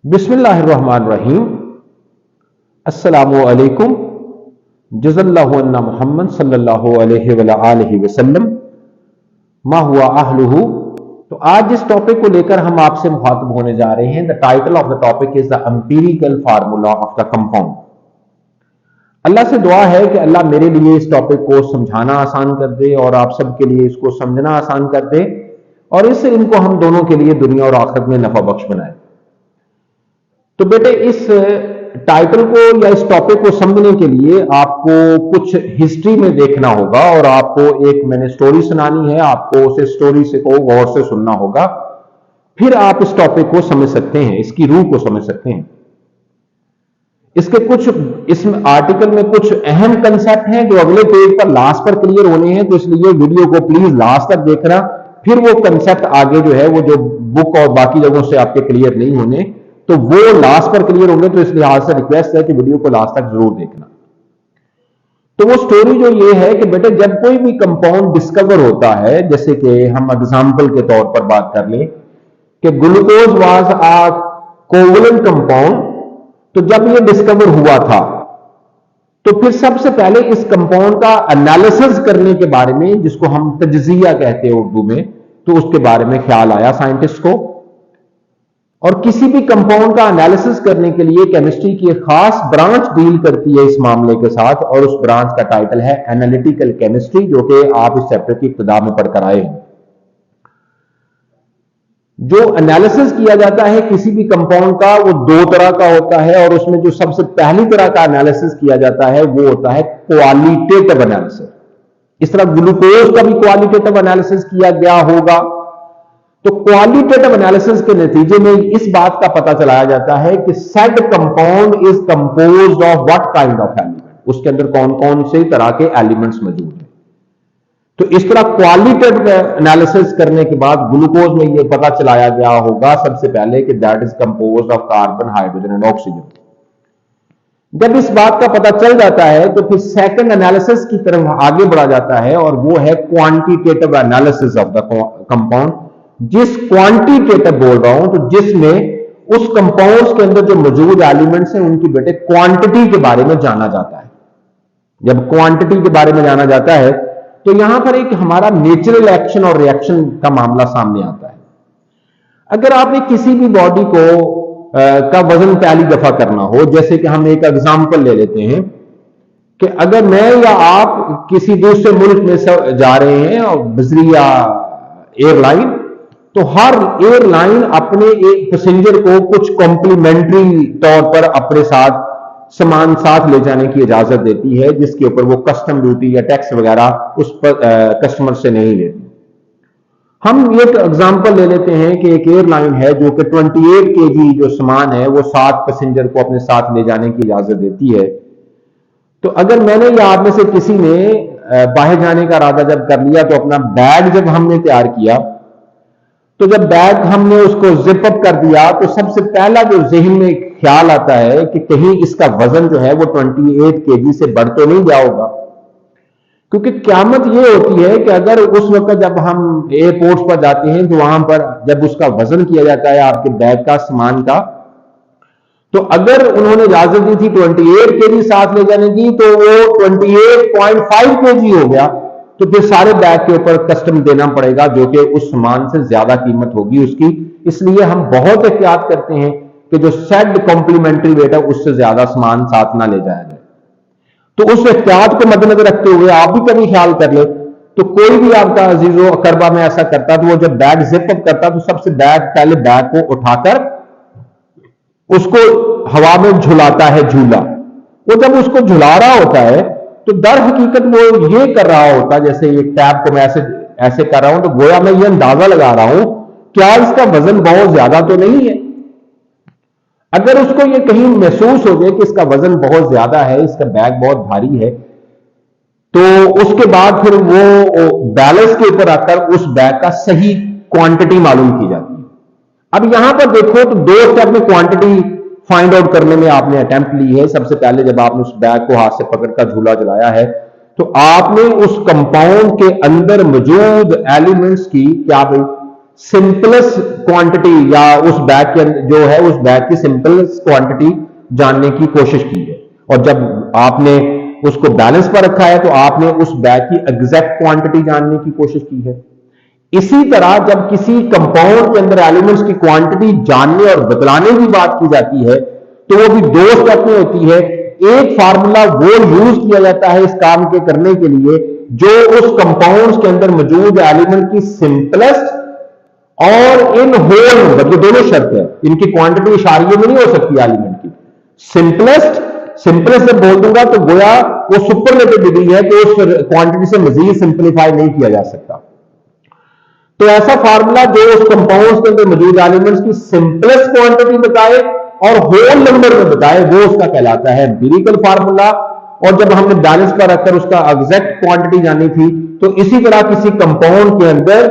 बिस्मिल्लाहिर्रहमानिर्रहीम। अस्सलामु अलैकुम। जज़ल्लाहु अन्ना मुहम्मद सल्लल्लाहु अलैहि वसल्लम मा हुआ अहलुहु। तो आज जिस टॉपिक को लेकर हम आपसे मुखातब होने जा रहे हैं, the title of the topic is the empirical formula of the compound. अल्लाह से दुआ है कि अल्लाह मेरे लिए इस टॉपिक को समझाना आसान कर दे और आप सबके लिए इसको समझना आसान कर दे, और इससे इनको हम दोनों के लिए दुनिया और आखिरत में नफा बख्श बनाए। तो बेटे, इस टाइटल को या इस टॉपिक को समझने के लिए आपको कुछ हिस्ट्री में देखना होगा, और आपको एक मैंने स्टोरी सुनानी है, आपको उस स्टोरी से को गौर से सुनना होगा, फिर आप इस टॉपिक को समझ सकते हैं, इसकी रूह को समझ सकते हैं। इसके कुछ इस आर्टिकल में कुछ अहम कंसेप्ट हैं जो अगले पेज पर लास्ट पर क्लियर होने हैं, तो इसलिए वीडियो को प्लीज लास्ट तक देखना, फिर वो कंसेप्ट आगे जो है वो जो बुक और बाकी जगहों से आपके क्लियर नहीं होने, तो वो लास्ट पर क्लियर होंगे। तो इस लिहाज से रिक्वेस्ट है कि वीडियो को लास्ट तक जरूर देखना। तो वो स्टोरी जो ये है कि बेटे, जब कोई भी कंपाउंड डिस्कवर होता है, जैसे कि हम एग्जांपल के तौर पर बात कर लें कि glucose was a covalent compound, तो जब ये डिस्कवर हुआ था तो फिर सबसे पहले इस कंपाउंड का एनालिसिस करने के बारे में, जिसको हम तज्जिया कहते हैं उर्दू में, तो उसके बारे में ख्याल आया साइंटिस्ट को। और किसी भी कंपाउंड का एनालिसिस करने के लिए केमिस्ट्री की एक खास ब्रांच डील करती है इस मामले के साथ, और उस ब्रांच का टाइटल है एनालिटिकल केमिस्ट्री, जो कि आप इस चैप्टर की इब्तिदा में पढ़कर आए हैं। जो एनालिसिस किया जाता है किसी भी कंपाउंड का, वो दो तरह का होता है, और उसमें जो सबसे पहली तरह का एनालिसिस किया जाता है वो होता है क्वालिटेटिव एनालिसिस। इस तरह ग्लूकोज का भी क्वालिटेटिव एनालिसिस किया गया होगा। तो क्वालिटेटिव एनालिसिस के नतीजे में इस बात का पता चलाया जाता है कि said compound is composed of what kind of element, उसके अंदर कौन कौन से तरह के एलिमेंट्स मौजूद हैं। तो इस तरह क्वालिटेटिव एनालिसिस करने के बाद ग्लूकोज में यह पता चलाया गया होगा सबसे पहले कि that is composed of carbon, hydrogen and oxygen. जब इस बात का पता चल जाता है तो फिर सेकंड एनालिसिस की तरफ आगे बढ़ा जाता है, और वो है quantitative analysis of the compound. जिस क्वांटिटेटिव बोल रहा हूं, तो जिसमें उस कंपाउंड्स के अंदर जो मौजूद एलिमेंट्स हैं उनकी बेटे क्वांटिटी के बारे में जाना जाता है। जब क्वांटिटी के बारे में जाना जाता है तो यहां पर एक हमारा नेचुरल एक्शन और रिएक्शन का मामला सामने आता है। अगर आपने किसी भी बॉडी को का वजन पहली दफा करना हो, जैसे कि हम एक एग्जांपल ले लेते हैं कि अगर मैं या आप किसी दूसरे मुल्क में जा रहे हैं और बजरिया एयरलाइन, तो हर एयरलाइन अपने एक पैसेंजर को कुछ कॉम्प्लीमेंट्री तौर पर अपने साथ सामान साथ ले जाने की इजाजत देती है, जिसके ऊपर वो कस्टम ड्यूटी या टैक्स वगैरह उस पर कस्टमर से नहीं लेती। हम एक एग्जांपल ले लेते हैं कि एक एयरलाइन है जो कि 28 केजी जो सामान है वो 7 पैसेंजर को अपने साथ ले जाने की इजाजत देती है। तो अगर मैंने या आप में से किसी ने बाहर जाने का इरादा जब कर लिया, तो अपना बैग जब हमने तैयार किया, तो जब बैग हमने उसको जिप अप कर दिया, तो सबसे पहला जो जहन में ख्याल आता है कि कहीं इसका वजन जो है वो 28 केजी से बढ़ तो नहीं गया होगा। क्योंकि क़यामत ये होती है कि अगर उस वक्त जब हम एयरपोर्ट पर जाते हैं तो वहां पर जब उसका वजन किया जाता है आपके बैग का, सामान का, तो अगर उन्होंने इजाजत दी थी 28 केजी साथ ले जाने की, तो वो 28.5 केजी हो गया, तो फिर सारे बैग के ऊपर कस्टम देना पड़ेगा, जो कि उस सामान से ज्यादा कीमत होगी उसकी। इसलिए हम बहुत एहतियात करते हैं कि जो सेड कॉम्प्लीमेंट्री वेट है उससे ज्यादा सामान साथ ना ले जाया जाए। तो उस एहतियात को मद्देनजर रखते हुए आप भी कभी ख्याल कर ले, तो कोई भी आपका अजीजो अकरबा में ऐसा करता, तो वो जब बैग जिप अप करता तो सबसे पहले बैग को उठाकर उसको हवा में झुलाता है झूला। वो जब उसको झुला रहा होता है तो दर हकीकत वो ये कर रहा होता, जैसे एक टैब को मैं ऐसे कर रहा हूं, तो गोया मैं ये अंदाजा लगा रहा हूं क्या इसका वजन बहुत ज्यादा तो नहीं है। अगर उसको ये कहीं महसूस हो जाए कि इसका वजन बहुत ज्यादा है, इसका बैग बहुत भारी है, तो उसके बाद फिर वो बैलेंस के ऊपर आकर उस बैग का सही क्वांटिटी मालूम की जाती है। अब यहां पर देखो तो दो स्टेप में क्वांटिटी फाइंड आउट करने में आपने अटेम्प्ट ली है। सबसे पहले जब आपने उस बैग को हाथ से पकड़कर झूला चलाया है, तो आपने उस कंपाउंड के अंदर मौजूद एलिमेंट्स की क्या भाई सिंपलेस्ट क्वांटिटी या उस बैग के जो है उस बैग की सिंपलेस्ट क्वांटिटी जानने की कोशिश की है। और जब आपने उसको बैलेंस पर रखा है तो आपने उस बैग की एग्जैक्ट क्वांटिटी जानने की कोशिश की है। इसी तरह जब किसी कंपाउंड के अंदर एलिमेंट्स की क्वांटिटी जानने और बदलाने की बात की जाती है तो वो भी दो स्टेप में होती है। एक फार्मूला वो यूज किया जाता है इस काम के करने के लिए जो उस कंपाउंड्स के अंदर मौजूद एलिमेंट की सिंपलेस्ट और इन होल नंबर, ये दोनों शर्त है, इनकी क्वांटिटी इशारिये में नहीं हो सकती एलिमेंट की। सिंपलेस्ट जब बोल दूंगा तो गोया वो सुपरलेटिव डिग्री है कि उस क्वांटिटी से मजीद सिंप्लीफाई नहीं किया जा सकता। तो ऐसा फार्मूला जो उस कंपाउंड्स के अंदर मौजूद एलिमेंट्स की सिंपलेस्ट क्वांटिटी बताए और होल नंबर में बताए वो उसका कहलाता है एम्पिरिकल फार्मूला। और जब हमने बैलेंस पर रखकर उसका एग्जैक्ट क्वांटिटी जानी थी तो इसी तरह किसी कंपाउंड के अंदर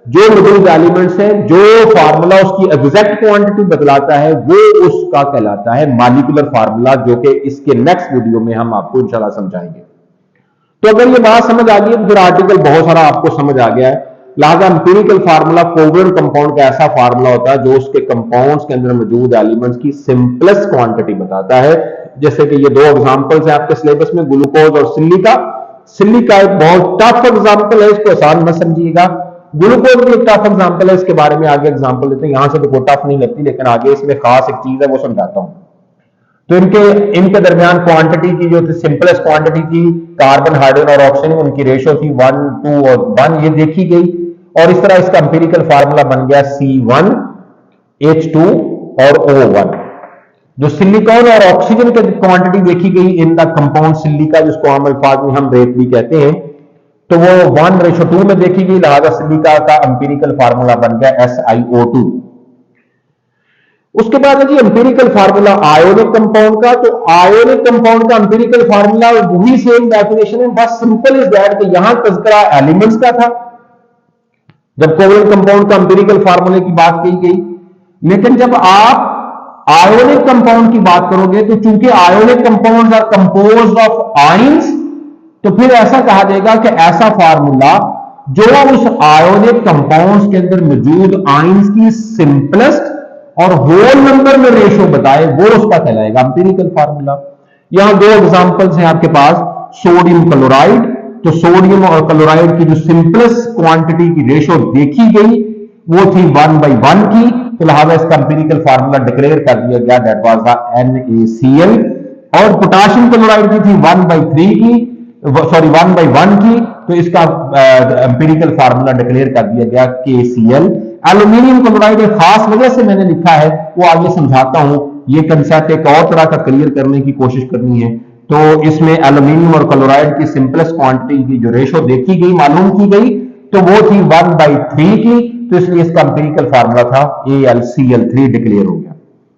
जो मौजूद एलिमेंट्स हैं जो फार्मूला उसकी एग्जैक्ट क्वांटिटी बतलाता है वो उसका कहलाता है मॉलिक्यूलर फार्मूला, जो कि इसके नेक्स्ट वीडियो में हम आपको इंशाल्लाह समझाएंगे। तो अगर ये बात समझ आ गई तो फिर आर्टिकल बहुत सारा आपको समझ आ गया है। लिहाजा एम्पिरिकल फार्मूला कोवेलेंट कंपाउंड का ऐसा फार्मूला होता है जो उसके कंपाउंड्स के अंदर मौजूद एलिमेंट्स की सिंपलेस्ट क्वांटिटी बताता है। जैसे कि ये दो एग्जांपल्स हैं आपके सिलेबस में, ग्लूकोज और सिलिका। सिलिका एक बहुत टफ एग्जांपल है, इसको आसान मत समझिएगा। ग्लूकोज भी एक टफ एग्जांपल है, इसके बारे में आगे एग्जांपल देते हैं। यहां से तो कोई टफ नहीं लगती, लेकिन आगे इसमें खास एक चीज है वो समझाता हूं। तो इनके दरमियान क्वांटिटी की जो सिंपलेस्ट क्वांटिटी थी कार्बन, हाइड्रोजन और ऑक्सीजन, उनकी रेशियो थी 1, 2 और 1, ये देखी गई। और इस तरह इसका एम्पिरिकल फार्मूला बन गया C1H2 और O1। जो सिलिकॉन और ऑक्सीजन की क्वांटिटी देखी गई इन द कंपाउंड सिलिका, जिसको आम अल्फाज में हम रेत भी कहते हैं, तो वो 1:2 में देखी गई। लिहाजा सिलिका का एम्पिरिकल फार्मूला बन गया SiO2। उसके बाद है जी एम्पिरिकल फार्मूला आयोनिक कंपाउंड का। तो आयोनिक कंपाउंड का एम्पिरिकल फार्मूला वही सेम डेफिनेशन है, बस सिंपल इज दैट कि यहां तज़किरा एलिमेंट्स का था जब कोवेलेंट कंपाउंड का एम्पिरिकल फार्मूले की बात की गई। लेकिन जब आप आयोनिक कंपाउंड की बात करोगे तो चूंकि ionic compounds are composed of ions, तो फिर ऐसा कहा जाएगा कि ऐसा फार्मूला जो उस आयोनिक कंपाउंड्स के अंदर मौजूद आयंस की सिंपलेस्ट और होल नंबर में रेशियो बताए वो उसका कहलाएगा एम्पिरिकल फार्मूला। यहां दो एग्जांपल्स हैं आपके पास, सोडियम क्लोराइड। तो सोडियम और क्लोराइड की जो सिंपलेस्ट क्वांटिटी की रेशियो देखी गई वो थी 1/1 की, तो लिहाजा इसका एम्पिरिकल फार्मूला डिक्लेयर कर दिया गया, दैट वाज द NaCl। और पोटाशियम क्लोराइड की थी 1/3 की, सॉरी 1/1 की, तो इसका एम्पिरिकल फार्मूला डिक्लेयर कर दिया गया KCl। एल्यूमिनियम क्लोराइड एक खास वजह से मैंने लिखा है, वो आगे समझाता हूं। ये कंसेप्ट एक और तरह का क्लियर करने की कोशिश करनी है। तो इसमें एल्यूमिनियम और क्लोराइड की सिंपलेस्ट क्वांटिटी की जो रेशो देखी गई, मालूम की गई, तो वो थी 1/3 की, तो इसलिए इसका एम्पिरिकल फार्मूला था AlCl3 डिक्लेयर हो गया।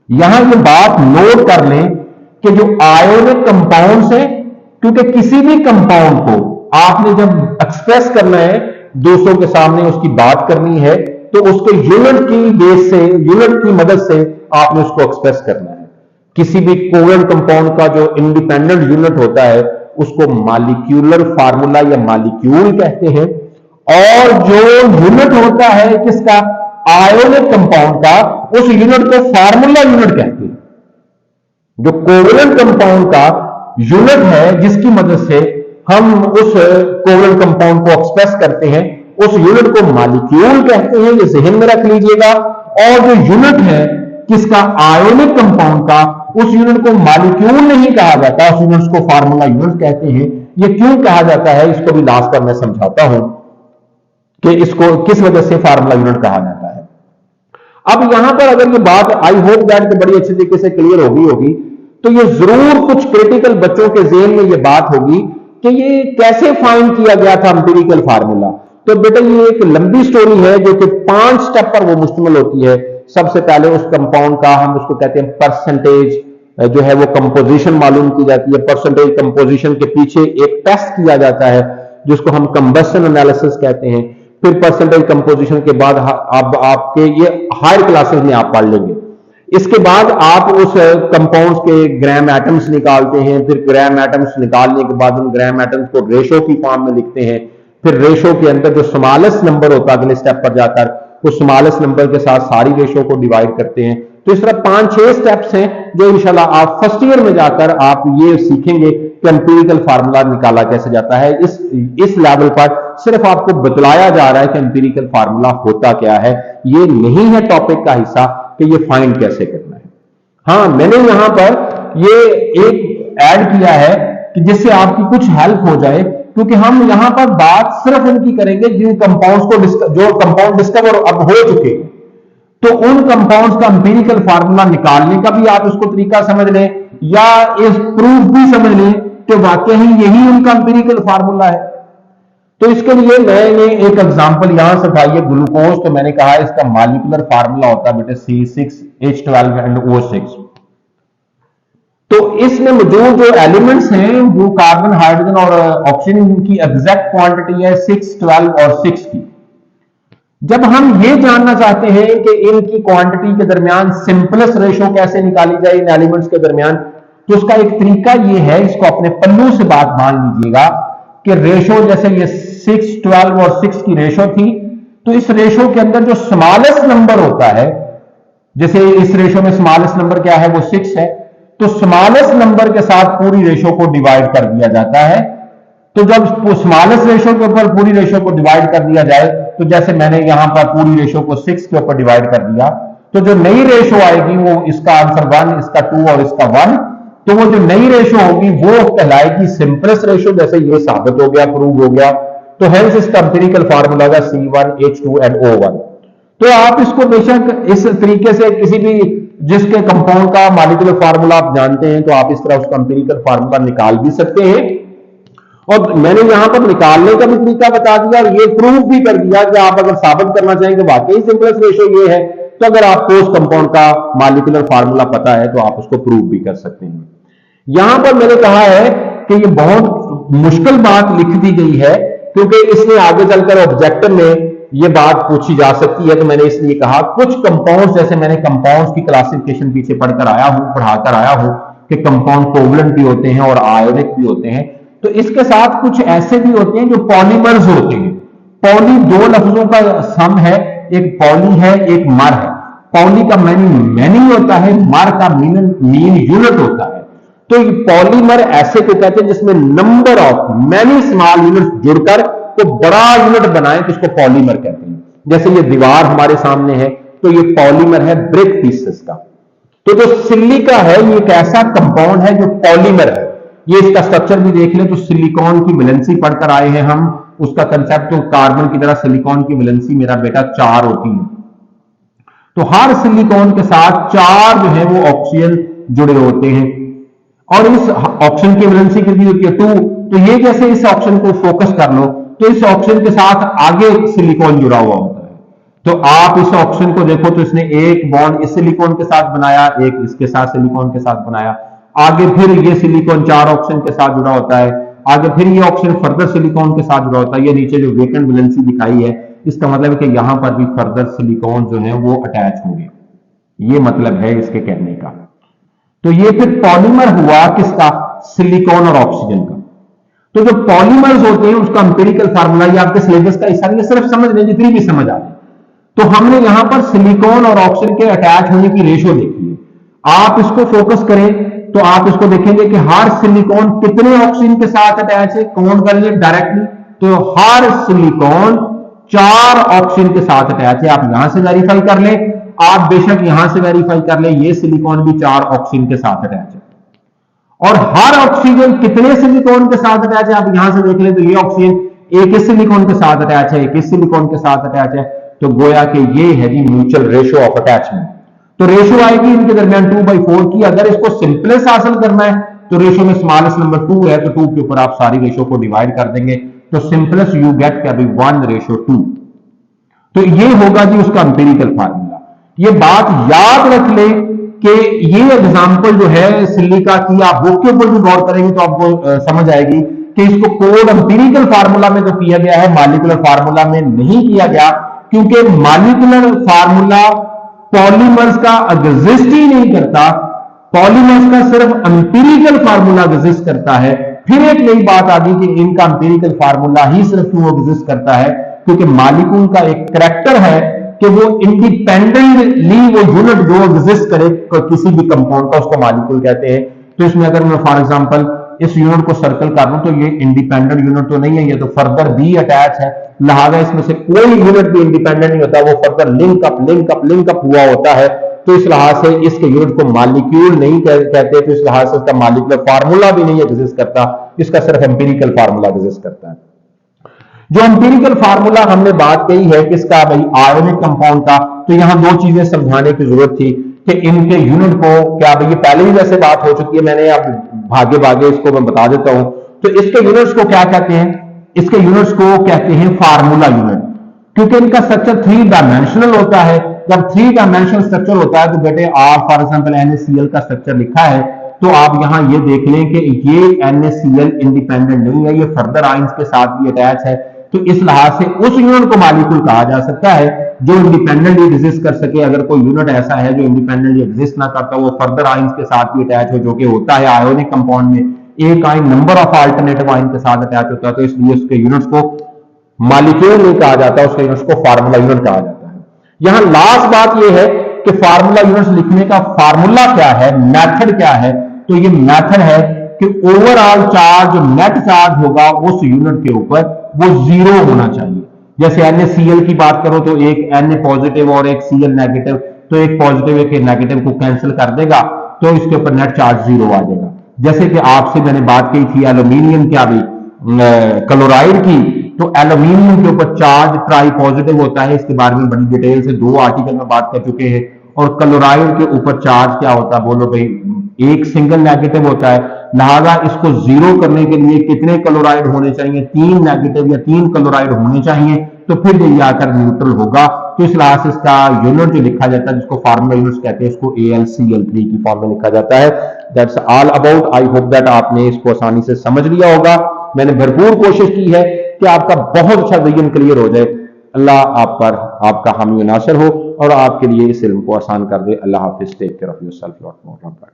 यहां ये बात नोट कर लें कि जो आयोनिक कंपाउंड्स हैं, क्योंकि किसी भी कंपाउंड को आपने जब एक्सप्रेस करना है, दूसरों के सामने उसकी बात करनी है, तो उसके यूनिट की बेस से, यूनिट की मदद से आपने उसको एक्सप्रेस करना है। किसी भी कोवेलेंट कंपाउंड का जो इंडिपेंडेंट यूनिट होता है उसको मॉलिक्यूलर फार्मूला या मॉलिक्यूल कहते हैं। और जो यूनिट होता है किसका, आयोनिक कंपाउंड का, उस यूनिट को फार्मूला यूनिट कहते हैं। जो कोवेलेंट कंपाउंड का यूनिट है जिसकी मदद से हम उस कोवेलेंट कंपाउंड को एक्सप्रेस करते हैं, उस यूनिट को मॉलिक्यूल कहते हैं, ये जहन में रख लीजिएगा। और जो यूनिट है किसका, आयोनिक कंपाउंड का, उस यूनिट को मॉलिक्यूल नहीं कहा जाता, उस यूनिट को फार्मूला यूनिट कहते हैं। ये क्यों कहा जाता है इसको भी लास्ट पर मैं समझाता हूं कि इसको किस वजह से फार्मूला यूनिट कहा जाता है। अब यहां पर अगर ये बात आई होप दैट बड़ी अच्छी तरीके से क्लियर होगी, तो ये जरूर कुछ क्रिटिकल बच्चों के ज़हन में ये बात होगी कि ये कैसे फाइंड किया गया था एम्पिरिकल फार्मूला। तो बेटा ये एक लंबी स्टोरी है जो कि 5 स्टेप पर वो मुश्तमिल होती है। सबसे पहले उस कंपाउंड का हम उसको कहते हैं परसेंटेज, जो है वो कंपोजिशन मालूम की जाती है। परसेंटेज कंपोजिशन के पीछे एक टेस्ट किया जाता है जिसको हम कंबशन एनालिसिस कहते हैं। फिर परसेंटेज कंपोजिशन के बाद अब आपके ये हायर क्लासेस में आप पढ़ लेंगे। इसके बाद आप उस कंपाउंड्स के ग्राम एटम्स निकालते हैं। फिर ग्राम एटम्स निकालने के बाद उन ग्राम एटम्स को रेशो की फॉर्म में लिखते हैं। फिर रेशो के अंदर जो स्मॉलेस्ट नंबर होता है अगले स्टेप पर जाकर वो स्मॉलेस्ट नंबर के साथ सारी रेशो को डिवाइड करते हैं। तो इस तरह 5-6 स्टेप्स हैं जो इंशाल्लाह आप फर्स्ट ईयर में जाकर आप ये सीखेंगे कि एम्पिरिकल फार्मूला निकाला कैसे जाता है। इस लेवल पर सिर्फ आपको बतलाया जा रहा है कि एम्पिरिकल फार्मूला होता क्या है, ये नहीं है टॉपिक का हिस्सा कि ये फाइंड कैसे करना है। हाँ, मैंने यहां पर ये एक ऐड किया है कि जिससे आपकी कुछ हेल्प हो जाए, क्योंकि हम यहां पर बात सिर्फ उनकी करेंगे जिन कंपाउंड्स को जो कंपाउंड डिस्कवर अब हो चुके हैं। तो उन कंपाउंड्स का एम्पिरिकल फार्मूला निकालने का भी आप इसको तरीका समझ लें या इस प्रूफ भी समझ लें कि वाकई ही यही उनका एम्पिरिकल फार्मूला है। तो इसके लिए मैंने एक एग्जांपल यहां से उठाई है, ग्लूकोज। तो मैंने कहा इसका मॉलिक्यूलर फार्मूला होता है बेटे C6H12 एंड O6। तो इसमें मौजूद जो एलिमेंट्स हैं वो कार्बन, हाइड्रोजन और ऑक्सीजन की एग्जैक्ट क्वांटिटी है 6, 12 और 6 की। जब हम ये जानना चाहते हैं कि इनकी क्वांटिटी के दरमियान सिंपलेस्ट रेशो कैसे निकाली जाए इन एलिमेंट्स के दरमियान, तो उसका एक तरीका ये है, इसको अपने पल्लू से बात मान लीजिएगा कि रेशो जैसे ये 6, 12 और 6 की रेशो थी, तो इस रेशो के अंदर जो स्मॉलेस्ट नंबर होता है, जैसे इस रेशो में स्मॉलेस्ट नंबर क्या है, वो 6 है, तो स्मॉलेस्ट नंबर के साथ पूरी रेशो को डिवाइड कर दिया जाता है। तो जब स्मॉलेस्ट रेशो के ऊपर पूरी रेशो को डिवाइड कर दिया जाए, तो जैसे मैंने यहां पर पूरी रेशो को 6 के ऊपर डिवाइड कर दिया, तो जो नई रेशो आएगी वो इसका आंसर 1, इसका 2 और इसका 1, तो वो जो नई रेशो होगी वो कहलाएगी सिंपलेस्ट रेशो। जैसे ये साबित हो गया, प्रूव हो गया। तो हेंस इसका एम्पिरिकल फार्मूला होगा C1H2 एंड O1। तो आप इसको बेशक इस तरीके से किसी भी जिसके कंपाउंड का मॉलिक्यूलर फार्मूला आप जानते हैं, तो आप इस तरह उसका एम्पिरिकल फार्मूला निकाल भी सकते हैं। और मैंने यहां पर निकालने का भी तरीका बता दिया और ये प्रूफ भी कर दिया कि आप अगर साबित करना चाहें कि वाकई सिंपलेस्ट रेशो ये है, तो अगर आपको उस कंपाउंड का मॉलिक्यूलर फार्मूला पता है तो आप उसको प्रूव भी कर सकते हैं। यहां पर मैंने कहा है कि ये बहुत मुश्किल बात लिख दी गई है, क्योंकि इसमें आगे चलकर ऑब्जेक्टिव में ये बात पूछी जा सकती है। तो मैंने इसलिए कहा कुछ कंपाउंड्स, जैसे मैंने कंपाउंड्स की क्लासिफिकेशन पीछे पढ़ाकर आया हूं कि कंपाउंड कोवलेंट भी होते हैं और आयोनिक भी होते हैं। तो इसके साथ कुछ ऐसे भी होते हैं जो पॉलीमर्स होते हैं। पॉली दो लफ्जों का सम है, एक पॉली है, एक मर है। पॉली का मैनी होता है, मर का मीन यूनिट होता है। तो ये पॉलीमर ऐसे को कहते हैं जिसमें number of many small unit जुड़कर तो बड़ा यूनिट बनाए, तो इसको पॉलीमर कहते हैं। जैसे ये दीवार हमारे सामने है, तो ये पॉलीमर है ब्रिक पीसेस का। तो जो सिलिका है ये एक ऐसा कंपाउंड है जो पॉलीमर है। ये इसका स्ट्रक्चर भी देख ले, तो सिलिकॉन की वैलेंसी पढ़कर आए हैं हम। उसका कंसेप्ट तो कार्बन की तरह सिलिकॉन की वैलेंसी मेरा बेटा 4 होती है। तो हर सिलिकॉन के साथ 4 जो है वो ऑक्सीजन जुड़े होते हैं, और इस ऑक्सीजन की वैलेंसी कितनी होती है 2। तो ये जैसे इस ऑक्सीजन को फोकस कर लो, तो इस ऑक्सीजन के साथ आगे सिलिकॉन जुड़ा हुआ होता है। तो आप इस ऑक्सीजन को देखो, तो इसने एक बॉन्ड इस सिलिकॉन के साथ बनाया, एक इसके साथ सिलिकॉन के साथ बनाया, आगे फिर ये सिलिकॉन 4 ऑक्सीजन के साथ जुड़ा होता है, आगे फिर ये ऑक्सीजन फर्दर सिलिकॉन के साथ जुड़ा होता है। ये नीचे जो वेकेंट वैलेंसी दिखाई है, इसका मतलब है कि यहां पर भी फर्दर सिलिकॉन जो है वो अटैच होंगे। ये मतलब है इसके कहने का। तो ये फिर पॉलीमर हुआ किसका, सिलिकॉन और ऑक्सीजन का। तो जो पॉलीमर्स होते हैं उसका एम्पिरिकल फार्मूला, ये आपके सिलेबस का हिस्सा नहीं, सिर्फ समझ लें जितनी भी समझ आ रही। तो हमने यहां पर सिलिकॉन और ऑक्सीजन के अटैच होने की रेशो देखी है। आप इसको फोकस करें तो आप इसको देखेंगे कि हर सिलिकॉन कितने ऑक्सीजन के साथ अटैच है, काउंट कर लें डायरेक्टली। तो हर सिलिकॉन 4 ऑक्सीजन के साथ अटैच है। आप यहां से वेरीफाई कर लें, आप बेशक यहां से वेरीफाई कर लें, ये सिलिकॉन भी 4 ऑक्सीजन के साथ अटैच है। और हर ऑक्सीजन कितने सिलिकॉन के साथ अटैच है, आप यहां से देख लें, तो ये ऑक्सीजन एक इस सिलिकॉन के साथ अटैच है, एक इस सिलिकॉन के साथ अटैच है। तो गोया कि ये है जी म्यूचुअल रेशो ऑफ अटैचमेंट। तो रेशो आएगी इनके दरमियान 2/4 की। अगर इसको सिंपलेस्ट हासिल करना है तो रेशो में स्मॉलेस्ट नंबर 2 है, तो 2 के ऊपर आप सारी रेशो को डिवाइड कर देंगे, तो सिंपलेस्ट यू गेट क्या भी 1:2। तो ये होगा जी उसका एम्पिरिकल फार्मूला। ये बात याद रख ले कि ये एग्जांपल जो है सिलिका की, आप बुक के ऊपर भी गौर करेंगे तो आपको समझ आएगी कि इसको कोड एम्पिरिकल फार्मूला में तो किया गया है, मॉलिक्यूलर फार्मूला में नहीं किया गया, क्योंकि मॉलिक्यूलर फार्मूला पॉलीमर्स का एग्जिस्ट ही नहीं करता। पॉलीमर्स का सिर्फ एम्पिरिकल फार्मूला एग्जिस्ट करता है। फिर एक नई बात आ गई कि इनका एम्पिरिकल फार्मूला ही सिर्फ क्यों एग्जिस्ट करता है, क्योंकि मॉलिक्यूल का एक करैक्टर है कि वो इंडिपेंडेंटली वो यूनिट जो एग्जिस्ट करे किसी भी कंपाउंड का, उसको मॉलिक्यूल कहते हैं। तो इसमें अगर मैं फॉर एग्जांपल इस यूनिट को सर्कल कर लूं तो ये इंडिपेंडेंट यूनिट तो नहीं है, ये तो फर्दर भी अटैच है, लिहाजा इसमें से कोई यूनिट भी इंडिपेंडेंट नहीं होता, वो फर्दर लिंक अप हुआ होता है। तो इस लिहाज से इसके यूनिट को मॉलिक्यूल नहीं कहते, तो इस लिहाज से इसका मॉलिक्यूलर फार्मूला भी नहीं एग्जिस्ट करता, इसका सिर्फ एम्पिरिकल फार्मूला एग्जिस्ट करता है। जो एम्पिरिकल फार्मूला हमने बात कही है किसका भाई, आयोनिक कंपाउंड का, तो यहां दो चीजें समझाने की जरूरत थी कि इनके यूनिट को क्या भाई, ये पहले भी वैसे बात हो चुकी है, मैंने अब भागे भागे इसको मैं बता देता हूं। तो इसके यूनिट्स को क्या कहते हैं, इसके यूनिट्स को कहते हैं फार्मूला यूनिट, क्योंकि इनका स्ट्रक्चर 3 डायमेंशनल होता है। जब 3 डायमेंशनल स्ट्रक्चर होता है तो बेटे आप फॉर एग्जांपल NaCl का स्ट्रक्चर लिखा है, तो आप यहां ये देख लें कि ये NaCl इंडिपेंडेंट नहीं है, ये फर्दर आयंस के साथ भी अटैच है। तो इस लिहाज से उस यूनिट को मॉलिक्यूल कहा जा सकता है जो इंडिपेंडेंटली एग्जिस्ट कर सके। अगर कोई यूनिट ऐसा है जो इंडिपेंडेंटली एग्जिस्ट ना करता, वो फर्दर आयंस के साथ भी अटैच हो, जो कि होता है आयोनिक कंपाउंड में, एक ion number of alternative ion के साथ अटैच होता है, तो इसलिए उसके यूनिट्स को मॉलिक्यूल नहीं कहा जाता, उसके यूनिट्स को फार्मूला यूनिट कहा जाता है। यहां लास्ट बात यह है कि फार्मूला यूनिट्स लिखने का फार्मूला क्या है, मेथड क्या है, तो ये मेथड है कि ओवरऑल चार्ज, जो नेट चार्ज होगा उस यूनिट के ऊपर वो 0 होना चाहिए। जैसे NaCl की बात करो तो एक Na पॉजिटिव और एक Cl नेगेटिव, तो एक पॉजिटिव एक नेगेटिव को कैंसिल कर देगा, तो इसके ऊपर नेट चार्ज 0 आ जाएगा। जैसे कि आपसे मैंने बात की थी एल्यूमिनियम क्या भी क्लोराइड की, तो एल्यूमिनियम के ऊपर चार्ज ट्राई पॉजिटिव होता है, इसके बारे में बड़ी डिटेल से 2 आर्टिकल में बात कर चुके हैं। और क्लोराइड के ऊपर चार्ज क्या होता है, बोलो भाई, एक सिंगल नेगेटिव होता है। लिहाजा इसको 0 करने के लिए कितने क्लोराइड होने चाहिए, 3 नेगेटिव या 3 क्लोराइड होने चाहिए, तो फिर ये आकर न्यूट्रल होगा। तो इस लिहाज से इसका यूनिट जो लिखा जाता है, जिसको फार्मूला यूनिट कहते हैं, इसको AlCl3 की फॉर्म में लिखा जाता है। That's all about. I hope that आपने इसको आसानी से समझ लिया होगा। मैंने भरपूर कोशिश की है कि आपका बहुत अच्छा विजन क्लियर हो जाए। अल्लाह आप पर आपका हामी नासिर हो और आपके लिए इस इल्म को आसान कर दे। अल्लाह हाफिज। Take care of yourself.